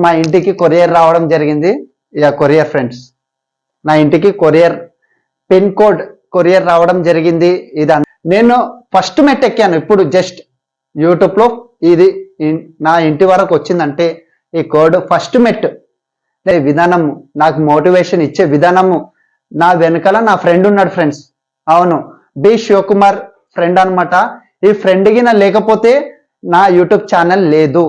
మా ఇంటికి కొరియర్ రావడం జరిగింది. ఇక కొరియర్ ఫ్రెండ్స్, నా ఇంటికి కొరియర్ పిన్ కోడ్ కొరియర్ రావడం జరిగింది. ఇది నేను ఫస్ట్ మెట్ ఎక్కాను ఇప్పుడు జస్ట్ యూట్యూబ్లో. ఇది నా ఇంటి వరకు వచ్చిందంటే ఈ కోడ్ ఫస్ట్ మెట్. విధానము, నాకు మోటివేషన్ ఇచ్చే విధానము, నా వెనకాల నా ఫ్రెండ్ ఉన్నాడు ఫ్రెండ్స్. అవును, బి శివకుమార్ ఫ్రెండ్ అనమాట. ఈ ఫ్రెండ్కి నా లేకపోతే నా యూట్యూబ్ ఛానల్ లేదు.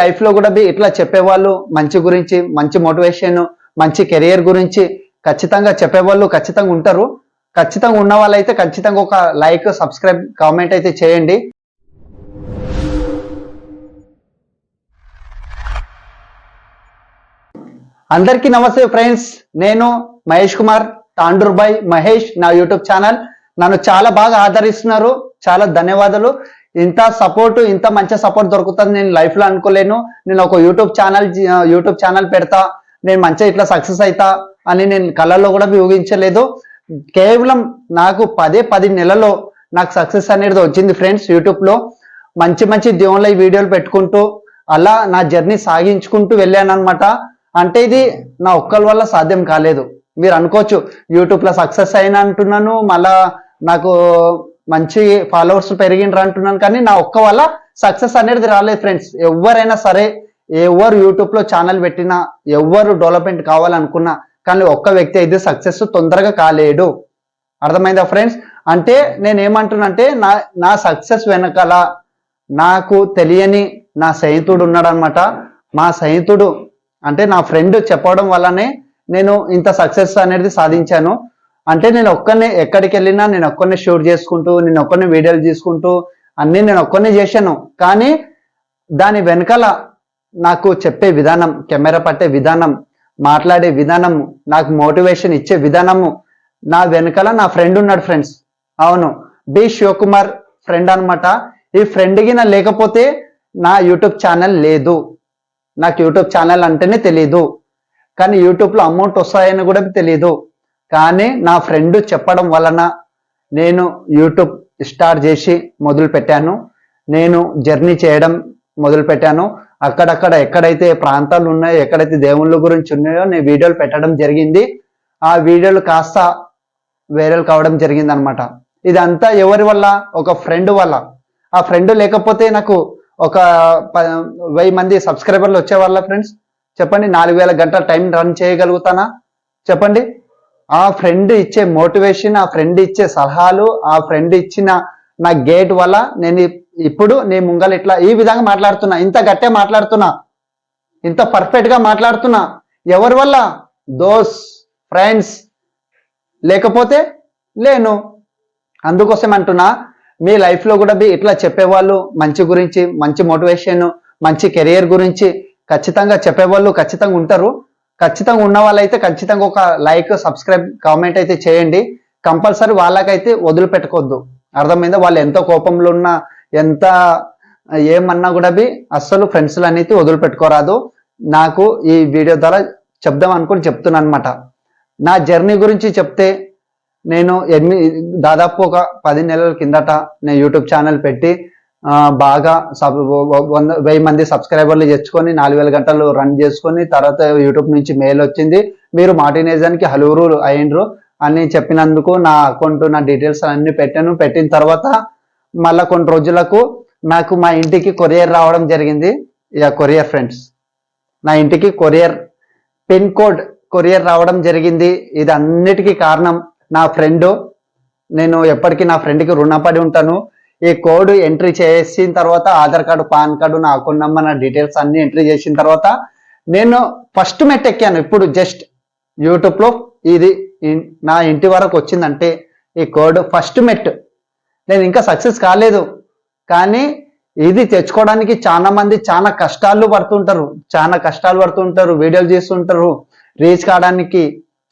లైఫ్ లో కూడా ఇట్లా చెప్పేవాళ్ళు, మంచి గురించి, మంచి మోటివేషన్, మంచి కెరియర్ గురించి ఖచ్చితంగా చెప్పేవాళ్ళు ఖచ్చితంగా ఉంటారు. ఖచ్చితంగా ఉన్న వాళ్ళైతే ఖచ్చితంగా ఒక లైక్, సబ్స్క్రైబ్, కామెంట్ అయితే చేయండి. అందరికీ నమస్తే ఫ్రెండ్స్, నేను మహేష్ కుమార్, తాండూర్ బై మహేష్ నా యూట్యూబ్ ఛానల్. నన్ను చాలా బాగా ఆదరిస్తున్నారు, చాలా ధన్యవాదాలు. ఇంత సపోర్ట్, ఇంత మంచి సపోర్ట్ దొరుకుతుంది నేను లైఫ్ లో అనుకోలేను. నేను ఒక యూట్యూబ్ ఛానల్ పెడతా, నేను మంచిగా ఇట్లా సక్సెస్ అవుతా అని నేను కళ్ళల్లో కూడా ఊహించలేదు. కేవలం నాకు 10 నెలలో నాకు సక్సెస్ అనేది వచ్చింది ఫ్రెండ్స్. యూట్యూబ్ లో మంచి మంచి దేవుళ్ళ వీడియోలు పెట్టుకుంటూ అలా నా జర్నీ సాగించుకుంటూ వెళ్ళాను అనమాట. అంటే ఇది నా ఒక్కరి వల్ల సాధ్యం కాలేదు. మీరు అనుకోవచ్చు యూట్యూబ్ లో సక్సెస్ అయినా అంటున్నాను, మళ్ళా నాకు మంచి ఫాలోవర్స్ పెరిగిండ్రు అంటున్నాను, కానీ నా ఒక్క వల్ల సక్సెస్ అనేది రాలేదు ఫ్రెండ్స్. ఎవరైనా సరే, ఎవరు యూట్యూబ్ లో ఛానల్ పెట్టినా, ఎవరు డెవలప్మెంట్ కావాలనుకున్నా, కానీ ఒక్క వ్యక్తి అయితే సక్సెస్ తొందరగా కాలేడు. అర్థమైందా ఫ్రెండ్స్? అంటే నేను ఏమంటున్నానంటే నా సక్సెస్ వెనకాల నాకు తెలియని నా స్నేహితుడు ఉన్నాడు అనమాట. మా స్నేహితుడు అంటే నా ఫ్రెండ్ చెప్పడం వల్లనే నేను ఇంత సక్సెస్ అనేది సాధించాను. అంటే నేను ఒక్కనే ఎక్కడికి వెళ్ళినా నేను ఒక్కనే షూట్ చేసుకుంటూ, నేను ఒక్కనే వీడియోలు తీసుకుంటూ అన్ని నేను ఒక్కనే చేశాను. కానీ దాని వెనకాల నాకు చెప్పే విధానం, కెమెరా పట్టే విధానం, మాట్లాడే విధానము, నాకు మోటివేషన్ ఇచ్చే విధానము, నా వెనకాల నా ఫ్రెండ్ ఉన్నాడు ఫ్రెండ్స్. అవును, బి శివకుమార్ ఫ్రెండ్ అనమాట. ఈ ఫ్రెండ్కి నా లేకపోతే నా యూట్యూబ్ ఛానల్ లేదు. నాకు యూట్యూబ్ ఛానల్ అంటేనే తెలీదు, కానీ యూట్యూబ్లో అమౌంట్ వస్తాయని కూడా తెలీదు. కానీ నా ఫ్రెండ్ చెప్పడం వలన నేను యూట్యూబ్ స్టార్ట్ చేసి మొదలు పెట్టాను. నేను జర్నీ చేయడం మొదలు పెట్టాను. అక్కడక్కడ ఎక్కడైతే ప్రాంతాలు ఉన్నాయో, ఎక్కడైతే దేవుళ్ళ గురించి ఉన్నాయో నేను వీడియోలు పెట్టడం జరిగింది. ఆ వీడియోలు కాస్త వైరల్ కావడం జరిగింది అనమాట. ఇదంతా ఎవరి వల్ల? ఒక ఫ్రెండ్ వల్ల. ఆ ఫ్రెండ్ లేకపోతే నాకు ఒక 1000 మంది సబ్స్క్రైబర్లు వచ్చేవాళ్ళ ఫ్రెండ్స్. చెప్పండి, 4000 గంటల టైం రన్ చేయగలుగుతానా చెప్పండి? ఆ ఫ్రెండ్ ఇచ్చే మోటివేషన్, ఆ ఫ్రెండ్ ఇచ్చే సలహాలు, ఆ ఫ్రెండ్ ఇచ్చిన నా గేట్ వల్ల నేను ఇప్పుడు నీ ముంగల ఇట్లా ఈ విధంగా మాట్లాడుతున్నా, ఇంత గట్టిగా మాట్లాడుతున్నా, ఇంత పర్ఫెక్ట్ గా మాట్లాడుతున్నా. ఎవరి వల్ల? దోస్ ఫ్రెండ్స్ లేకపోతే లేను. అందుకోసం అంటున్నా, మీ లైఫ్ లో కూడా ఇట్లా చెప్పేవాళ్ళు, మంచి గురించి, మంచి మోటివేషన్, మంచి కెరియర్ గురించి ఖచ్చితంగా చెప్పేవాళ్ళు ఖచ్చితంగా ఉంటారు. ఖచ్చితంగా ఉన్న వాళ్ళైతే ఖచ్చితంగా ఒక లైక్, సబ్స్క్రైబ్, కామెంట్ అయితే చేయండి. కంపల్సరీ వాళ్ళకైతే వదిలిపెట్టుకోవద్దు. అర్థమైందా? వాళ్ళు ఎంతో కోపంలో ఉన్నా, ఎంత ఏమన్నా కూడా అస్సలు ఫ్రెండ్స్లు అనేది వదిలిపెట్టుకోరాదు. నాకు ఈ వీడియో ద్వారా చెప్దాం అనుకుని చెప్తున్నాను అనమాట. నా జర్నీ గురించి చెప్తే, నేను దాదాపు ఒక 10 నెలల కిందట నేను యూట్యూబ్ ఛానల్ పెట్టి బాగా 1000 మంది సబ్స్క్రైబర్లు తెచ్చుకొని 4000 గంటలు రన్ చేసుకొని, తర్వాత యూట్యూబ్ నుంచి మెయిల్ వచ్చింది, మీరు మాటినేజానికి హలుగురు అయ్యిండ్రు అని చెప్పినందుకు నా అకౌంట్, నా డీటెయిల్స్ అన్ని పెట్టాను. పెట్టిన తర్వాత మళ్ళీ కొన్ని రోజులకు నాకు మా ఇంటికి కొరియర్ రావడం జరిగింది. ఇక కొరియర్ ఫ్రెండ్స్, నా ఇంటికి కొరియర్ పిన్ కోడ్ కొరియర్ రావడం జరిగింది. ఇది అన్నిటికీ కారణం నా ఫ్రెండ్. నేను ఎప్పటికీ నా ఫ్రెండ్కి రుణపడి ఉంటాను. ఈ కోడ్ ఎంట్రీ చేసిన తర్వాత ఆధార్ కార్డు, పాన్ కార్డు, నా అకౌంట్ నెంబర్, నా డీటెయిల్స్ అన్ని ఎంట్రీ చేసిన తర్వాత నేను ఫస్ట్ మెట్ ఎక్కాను ఇప్పుడు జస్ట్ యూట్యూబ్లో. ఇది నా ఇంటి వరకు వచ్చిందంటే ఈ కోడ్ ఫస్ట్ మెట్. నేను ఇంకా సక్సెస్ కాలేదు, కానీ ఇది తెచ్చుకోవడానికి చాలా మంది చాలా కష్టాలు పడుతుంటారు, వీడియోలు చేస్తుంటారు, రీచ్ కావడానికి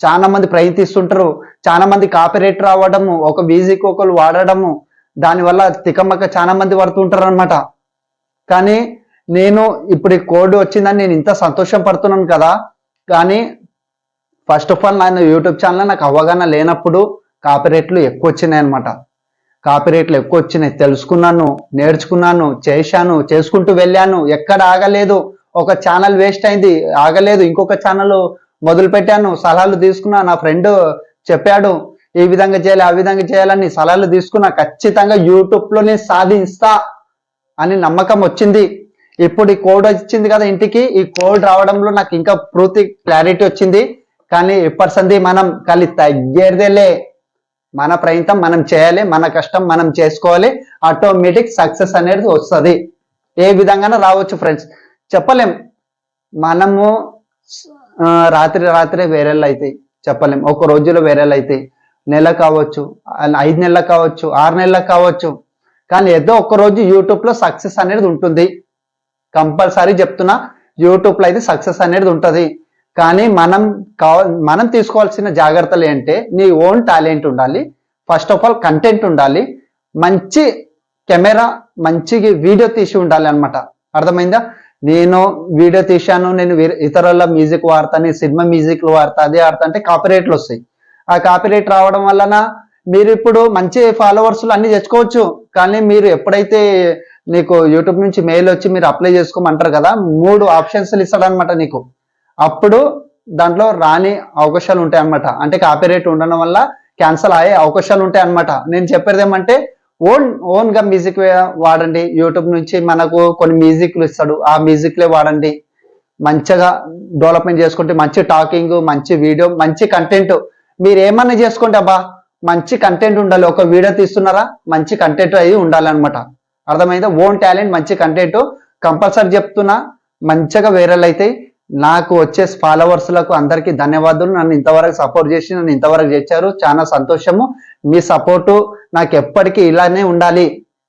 చాలా మంది ప్రయత్నిస్తుంటారు. చాలా మంది కాపీరైట్ రావడము, ఒక మ్యూజిక్ ఒకరు వాడడము, దానివల్ల తికమక్క చాలా మంది పడుతుంటారు అనమాట. కానీ నేను ఇప్పుడు ఈ కోడ్ వచ్చిందని నేను ఇంత సంతోషం పడుతున్నాను కదా. కానీ ఫస్ట్ ఆఫ్ ఆల్ నా యూట్యూబ్ ఛానల్ నాకు అవగాహన లేనప్పుడు కాపీరైట్లు ఎక్కువ వచ్చినాయి అనమాట. కాపీరైట్లు ఎక్కువ వచ్చినాయి, తెలుసుకున్నాను, నేర్చుకున్నాను, చేసుకుంటూ వెళ్ళాను, ఎక్కడ ఆగలేదు. ఒక ఛానల్ వేస్ట్ అయింది, ఆగలేదు, ఇంకొక ఛానల్ మొదలు పెట్టాను, సలహాలు తీసుకున్నా, నా ఫ్రెండ్ చెప్పాడు ఈ విధంగా చేయాలి ఆ విధంగా చేయాలని సలహాలు తీసుకున్నా, ఖచ్చితంగా యూట్యూబ్ లో నేను సాధిస్తా అని నమ్మకం వచ్చింది. ఇప్పుడు ఈ కోడ్ వచ్చింది కదా ఇంటికి, ఈ కోడ్ రావడంలో నాకు ఇంకా పూర్తి క్లారిటీ వచ్చింది. కానీ ఇప్పటి మనం కలిసి తగ్గేదేలే, మన ప్రయత్నం మనం చేయాలి, మన కష్టం మనం చేసుకోవాలి, ఆటోమేటిక్ సక్సెస్ అనేది వస్తుంది. ఏ విధంగానే రావచ్చు ఫ్రెండ్స్, చెప్పలేం. మనము రాత్రి వేరేళ్ళు అవుతాయి, చెప్పలేం. ఒక రోజులో వేరేళ్ళు అవుతాయి, నెల కావచ్చు, 5 నెలలకు కావచ్చు, 6 నెలలకు కావచ్చు. కానీ ఏదో ఒక రోజు యూట్యూబ్ లో సక్సెస్ అనేది ఉంటుంది. కంపల్సరీ చెప్తున్నా, యూట్యూబ్ లో అయితే సక్సెస్ అనేది ఉంటుంది. కానీ మనం తీసుకోవాల్సిన జాగ్రత్తలు ఏంటంటే, నీ ఓన్ టాలెంట్ ఉండాలి, ఫస్ట్ ఆఫ్ ఆల్ కంటెంట్ ఉండాలి, మంచి కెమెరా, మంచి వీడియో తీసి ఉండాలి అనమాట. అర్థమైందా? నేను వీడియో తీశాను, నేను ఇతరుల మ్యూజిక్ వాడతా, నేను సినిమా మ్యూజిక్లు వాడతా, అదే ఆడతా అంటే కాపీరైట్లు వస్తాయి. ఆ కాపీరైట్ రావడం వలన మీరు ఇప్పుడు మంచి ఫాలోవర్స్ అన్ని తెచ్చుకోవచ్చు. కానీ మీరు ఎప్పుడైతే నీకు యూట్యూబ్ నుంచి మెయిల్ వచ్చి మీరు అప్లై చేసుకోమంటారు కదా, 3 ఆప్షన్స్ ఇస్తాడనమాట నీకు. అప్పుడు దాంట్లో రాని అవకాశాలు ఉంటాయి అనమాట. అంటే కాపీరైట్ ఉండడం వల్ల క్యాన్సల్ అయ్యే అవకాశాలు ఉంటాయి అనమాట. నేను చెప్పేది ఏమంటే, ఓన్ గా మ్యూజిక్ వాడండి. యూట్యూబ్ నుంచి మనకు కొన్ని మ్యూజిక్లు ఇస్తాడు, ఆ మ్యూజిక్లే వాడండి. మంచిగా డెవలప్మెంట్ చేసుకుంటే మంచి టాకింగ్, మంచి వీడియో, మంచి కంటెంట్ మీరు ఏమన్నా చేసుకోండి. అబ్బా మంచి కంటెంట్ ఉండాలి. ఒక వీడియో తీస్తున్నారా, మంచి కంటెంట్ అయి ఉండాలి అనమాట. అర్థమైందా? ఓన్ టాలెంట్, మంచి కంటెంట్ కంపల్సరీ చెప్తున్నా, మంచిగా వైరల్ అవుతాయి. నాకు వచ్చే ఫాలోవర్స్లకు అందరికీ ధన్యవాదాలు. నన్ను ఇంతవరకు సపోర్ట్ చేసి నన్ను ఇంతవరకు చేశారు, చాలా సంతోషము. మీ సపోర్టు నాకు ఎప్పటికీ ఇలానే ఉండాలి.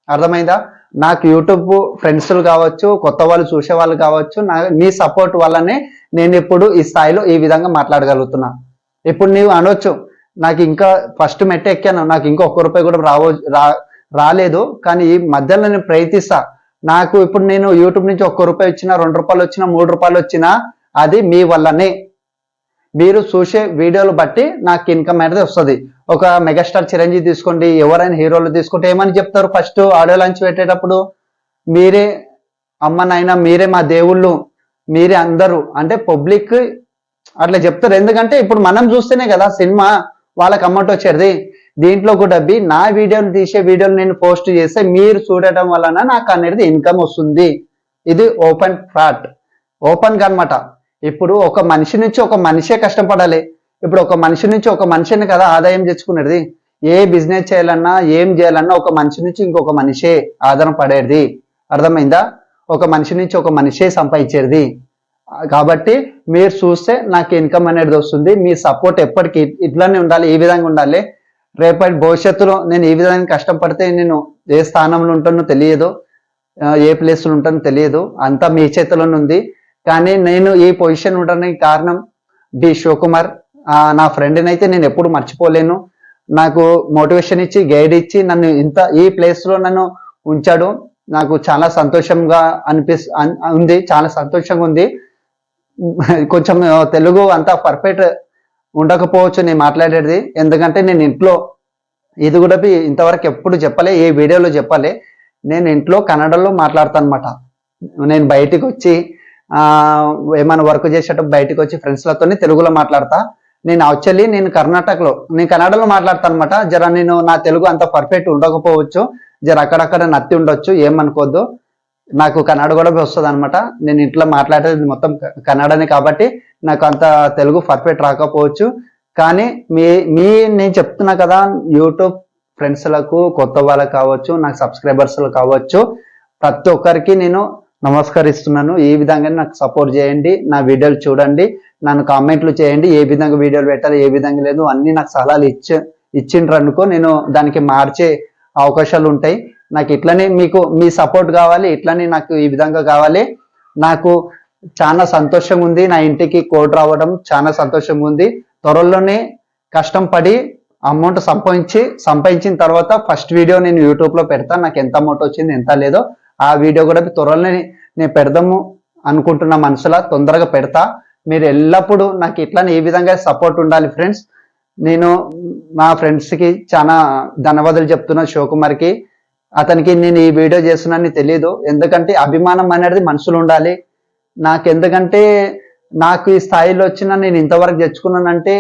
అర్థమైందా? నాకు యూట్యూబ్ ఫ్రెండ్స్లు కావచ్చు, కొత్త వాళ్ళు చూసే వాళ్ళు కావచ్చు, మీ సపోర్ట్ వల్లనే నేను ఇప్పుడు ఈ స్థాయిలో ఈ విధంగా మాట్లాడగలుగుతున్నా. ఇప్పుడు నీవు అనొచ్చు, నాకు ఇంకా ఫస్ట్ మెట్ట ఎక్కాను, నాకు ఇంకా ₹1 కూడా రాలేదు, కానీ ఈ మధ్యలో నేను ప్రయత్నిస్తా. నాకు ఇప్పుడు నేను యూట్యూబ్ నుంచి ₹1 వచ్చినా, ₹2 వచ్చినా, ₹3 వచ్చినా అది మీ వల్లనే. మీరు చూసే వీడియోలు బట్టి నాకు ఇన్కమ్ అనేది వస్తుంది. ఒక మెగాస్టార్ చిరంజీవి తీసుకోండి, ఎవరైనా హీరోలు తీసుకుంటే ఏమని చెప్తారు? ఫస్ట్ ఆడియో లాంచ్ పెట్టేటప్పుడు మీరే అమ్మ నాయన, మీరే మా దేవుళ్ళు, మీరే అందరూ అంటే పబ్లిక్ అట్లా చెప్తారు. ఎందుకంటే ఇప్పుడు మనం చూస్తేనే కదా సినిమా వాళ్ళకి అమౌంట్ వచ్చేది. దీంట్లో కూడా నా వీడియోలు తీసే వీడియోలు నేను పోస్ట్ చేస్తే మీరు చూడటం వలన నాకు అనేది ఇన్కమ్ వస్తుంది. ఇది ఓపెన్ ఫ్రాట్, ఓపెన్ గా అనమాట. ఇప్పుడు ఒక మనిషి నుంచి ఒక మనిషే కష్టపడాలి. ఇప్పుడు ఒక మనిషి నుంచి ఒక మనిషిని కదా ఆదాయం తెచ్చుకునేది. ఏ బిజినెస్ చేయాలన్నా, ఏం చేయాలన్నా ఒక మనిషి నుంచి ఇంకొక మనిషే ఆధారం పడేది. అర్థమైందా? ఒక మనిషి నుంచి ఒక మనిషే సంపాదించేది. కాబట్టి మీరు చూస్తే నాకు ఇన్కమ్ అనేది వస్తుంది. మీ సపోర్ట్ ఎప్పటికీ ఇట్లానే ఉండాలి, ఈ విధంగా ఉండాలి. రేపటి భవిష్యత్తులో నేను ఈ విధంగా కష్టపడితే నేను ఏ స్థానంలో ఉంటానో తెలియదు, ఏ ప్లేస్లో ఉంటానో తెలియదు, అంతా మీ చేతిలోనే ఉంది. కానీ నేను ఈ పొజిషన్ ఉండడానికి కారణం డి శివకుమార్, నా ఫ్రెండ్ని అయితే నేను ఎప్పుడు మర్చిపోలేను. నాకు మోటివేషన్ ఇచ్చి, గైడ్ ఇచ్చి నన్ను ఈ ప్లేస్లో నన్ను ఉంచాడు. నాకు చాలా సంతోషంగా ఉంది, చాలా సంతోషంగా ఉంది. కొంచెం తెలుగు అంత పర్ఫెక్ట్ ఉండకపోవచ్చు నేను మాట్లాడేది, ఎందుకంటే నేను ఇంట్లో ఇది కూడా ఇంతవరకు ఎప్పుడు చెప్పలే, ఏ వీడియోలో చెప్పలే. నేను ఇంట్లో కన్నడలో మాట్లాడతాను అనమాట. నేను బయటికి వచ్చి ఏమైనా వర్క్ చేసేటప్పుడు బయటకు వచ్చి ఫ్రెండ్స్లతోనే తెలుగులో మాట్లాడతా. నేను యాక్చువల్లీ నేను కన్నడలో మాట్లాడతాను అనమాట. జర నేను నా తెలుగు అంత పర్ఫెక్ట్ ఉండకపోవచ్చు, జర అక్కడక్కడ నత్తి ఉండొచ్చు, ఏమనుకోద్దు. నాకు కన్నడ కూడా వస్తుంది అనమాట. నేను ఇంట్లో మాట్లాడేది మొత్తం కన్నడనే, కాబట్టి నాకు అంత తెలుగు పర్ఫెక్ట్ రాకపోవచ్చు. కానీ నేను చెప్తున్నా కదా, యూట్యూబ్ ఫ్రెండ్స్లకు, కొత్త వాళ్ళకు కావచ్చు, నాకు సబ్స్క్రైబర్స్లు కావచ్చు, ప్రతి ఒక్కరికి నేను నమస్కరిస్తున్నాను. ఈ విధంగా నాకు సపోర్ట్ చేయండి, నా వీడియోలు చూడండి, నన్ను కామెంట్లు చేయండి, ఏ విధంగా వీడియోలు పెట్టాలి, ఏ విధంగా లేదు అన్ని నాకు సలహాలు ఇచ్చిండ్రు అనుకో, నేను దానికి మార్చే అవకాశాలు ఉంటాయి. నాకు ఇట్లనే మీ సపోర్ట్ కావాలి, ఇట్లనే నాకు ఈ విధంగా కావాలి. నాకు చాలా సంతోషంగా ఉంది, నా ఇంటికి కోడ్ రావడం చాలా సంతోషంగా ఉంది. త్వరలోనే కష్టం పడి అమౌంట్ సంపాదించిన తర్వాత ఫస్ట్ వీడియో నేను యూట్యూబ్ లో పెడతాను. నాకు ఎంత అమౌంట్ వచ్చింది, ఎంత లేదో ఆ వీడియో కూడా త్వరలోనే నేను పెడదాము అనుకుంటున్న, మనసులో తొందరగా పెడతా. మీరు ఎల్లప్పుడూ నాకు ఇట్లానే ఈ విధంగా సపోర్ట్ ఉండాలి ఫ్రెండ్స్. నేను మా ఫ్రెండ్స్కి చాలా ధన్యవాదాలు చెప్తున్నా. శివకుమార్కి, అతనికి నేను ఈ వీడియో చేస్తున్నానని తెలియదు, ఎందుకంటే అభిమానం అనేది మనసులో ఉండాలి. నాకు ఎందుకంటే నాకు ఈ స్థాయిలో వచ్చిన నేను ఇంతవరకు తెచ్చుకున్నానంటే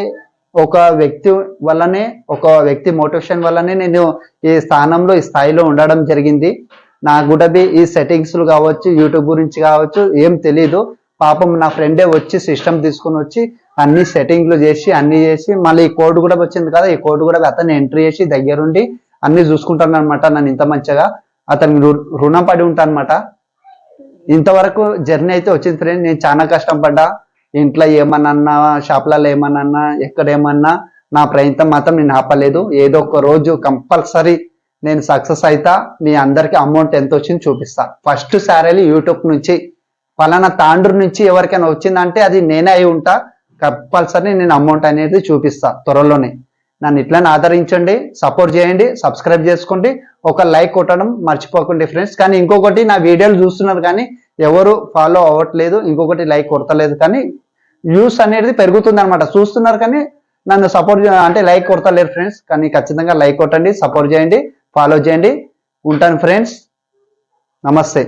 ఒక వ్యక్తి వల్లనే, ఒక వ్యక్తి మోటివేషన్ వల్లనే నేను ఈ స్థానంలో ఈ స్థాయిలో ఉండడం జరిగింది. నాకు కూడా ఈ సెట్టింగ్స్లు కావచ్చు, యూట్యూబ్ గురించి కావచ్చు ఏం తెలీదు. పాపం నా ఫ్రెండే వచ్చి సిస్టమ్ తీసుకుని వచ్చి అన్ని సెట్టింగ్లు చేసి అన్ని చేసి మళ్ళీ ఈ కోడ్ కూడా వచ్చింది కదా, ఈ కోడ్ కూడా అతన్ని ఎంట్రీ చేసి దగ్గరుండి అన్ని చూసుకుంటాను అనమాట. నన్ను ఇంత మంచిగా అతనికి రుణం పడి ఉంటాను అనమాట. ఇంతవరకు జర్నీ అయితే వచ్చింది ఫ్రెండ్. నేను చాలా కష్టం పడ్డా. ఇంట్లో ఏమన్నా, షాప్లలో ఏమన్నా, ఎక్కడ ఏమన్నా నా ప్రయత్నం మాత్రం నేను ఆపలేదు. ఏదో ఒక రోజు కంపల్సరీ నేను సక్సెస్ అవుతా. మీ అందరికి అమౌంట్ ఎంత వచ్చింది చూపిస్తా. ఫస్ట్ శాలరీ యూట్యూబ్ నుంచి పలానా తాండూరు నుంచి ఎవరికైనా వచ్చిందంటే అది నేనే అయి ఉంటా. కంపల్సరీ నేను అమౌంట్ అనేది చూపిస్తా త్వరలోనే. నన్ను ఇట్లనే ఆదరించండి, సపోర్ట్ చేయండి, సబ్స్క్రైబ్ చేసుకోండి, ఒక లైక్ కొట్టడం మర్చిపోకండి ఫ్రెండ్స్. కానీ ఇంకొకటి, నా వీడియోలు చూస్తున్నారు కానీ ఎవరు ఫాలో అవ్వట్లేదు, ఇంకొకటి లైక్ కొడతలేదు. కానీ వ్యూస్ అనేది పెరుగుతుంది అనమాట. చూస్తున్నారు కానీ నన్ను సపోర్ట్ అంటే లైక్ కొడతలేరు ఫ్రెండ్స్. కానీ ఖచ్చితంగా లైక్ కొట్టండి, సపోర్ట్ చేయండి, ఫాలో చేయండి. ఉంటాను ఫ్రెండ్స్, నమస్తే.